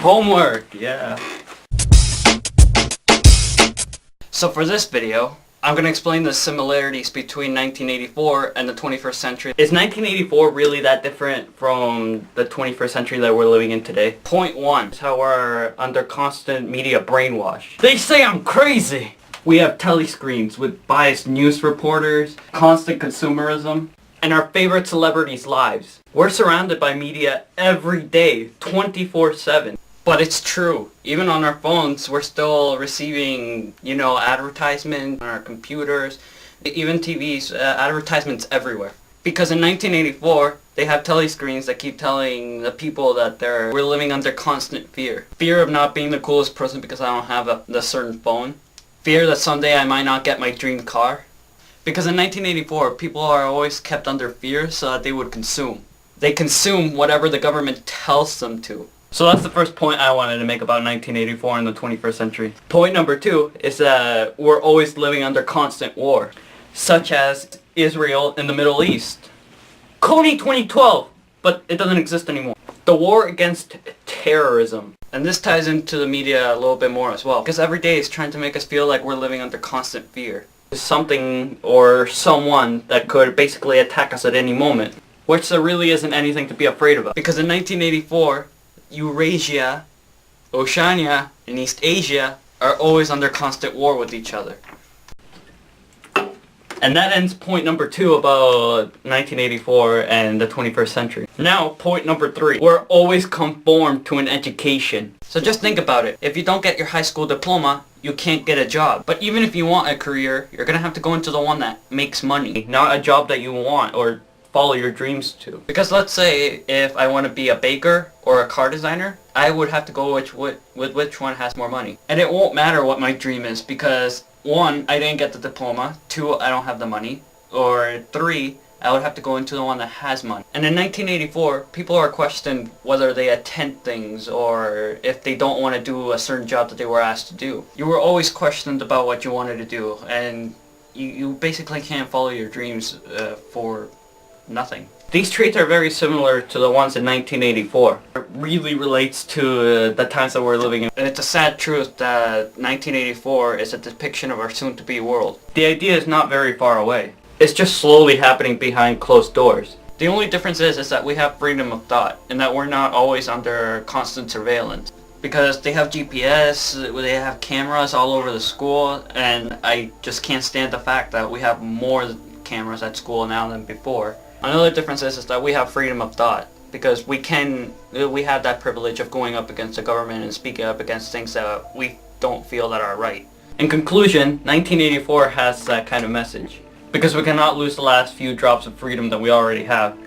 Homework, yeah. So for this video, I'm going to explain the similarities between 1984 and the 21st century. Is 1984 really that different from the 21st century that we're living in today? Point one is how we're under constant media brainwash. They say I'm crazy! We have telescreens with biased news reporters, constant consumerism, and our favorite celebrities' lives. We're surrounded by media every day, 24/7. But it's true. Even on our phones, we're still receiving, advertisements on our computers, even TVs, advertisements everywhere. Because in 1984, they have telescreens that keep telling the people that we're living under constant fear. Fear of not being the coolest person because I don't have a certain phone. Fear that someday I might not get my dream car. Because in 1984, people are always kept under fear so that they would consume. They consume whatever the government tells them to. So that's the first point I wanted to make about 1984 and the 21st century. Point number two is that we're always living under constant war, such as Israel and the Middle East. Coney 2012, but it doesn't exist anymore. The war against terrorism. And this ties into the media a little bit more as well, because every day is trying to make us feel like we're living under constant fear. There's something or someone that could basically attack us at any moment, which there really isn't anything to be afraid of. Because in 1984, Eurasia, Oceania, and East Asia are always under constant war with each other. And that ends point number two about 1984 and the 21st century. Now, point number three. We're always conformed to an education. So just think about it. If you don't get your high school diploma, you can't get a job. But even if you want a career, you're going to have to go into the one that makes money, not a job that you want or follow your dreams to. Because let's say if I want to be a baker or a car designer, I would have to go with which one has more money. And it won't matter what my dream is because one, I didn't get the diploma, two, I don't have the money, or three, I would have to go into the one that has money. And in 1984, people are questioned whether they attend things or if they don't want to do a certain job that they were asked to do. You were always questioned about what you wanted to do, and you basically can't follow your dreams for nothing. These traits are very similar to the ones in 1984. It really relates to the times that we're living in. And it's a sad truth that 1984 is a depiction of our soon-to-be world. The idea is not very far away. It's just slowly happening behind closed doors. The only difference is that we have freedom of thought and that we're not always under constant surveillance. Because they have GPS, they have cameras all over the school, and I just can't stand the fact that we have more cameras at school now than before. Another difference is that we have freedom of thought because we have that privilege of going up against the government and speaking up against things that we don't feel that are right. In conclusion, 1984 has that kind of message because we cannot lose the last few drops of freedom that we already have.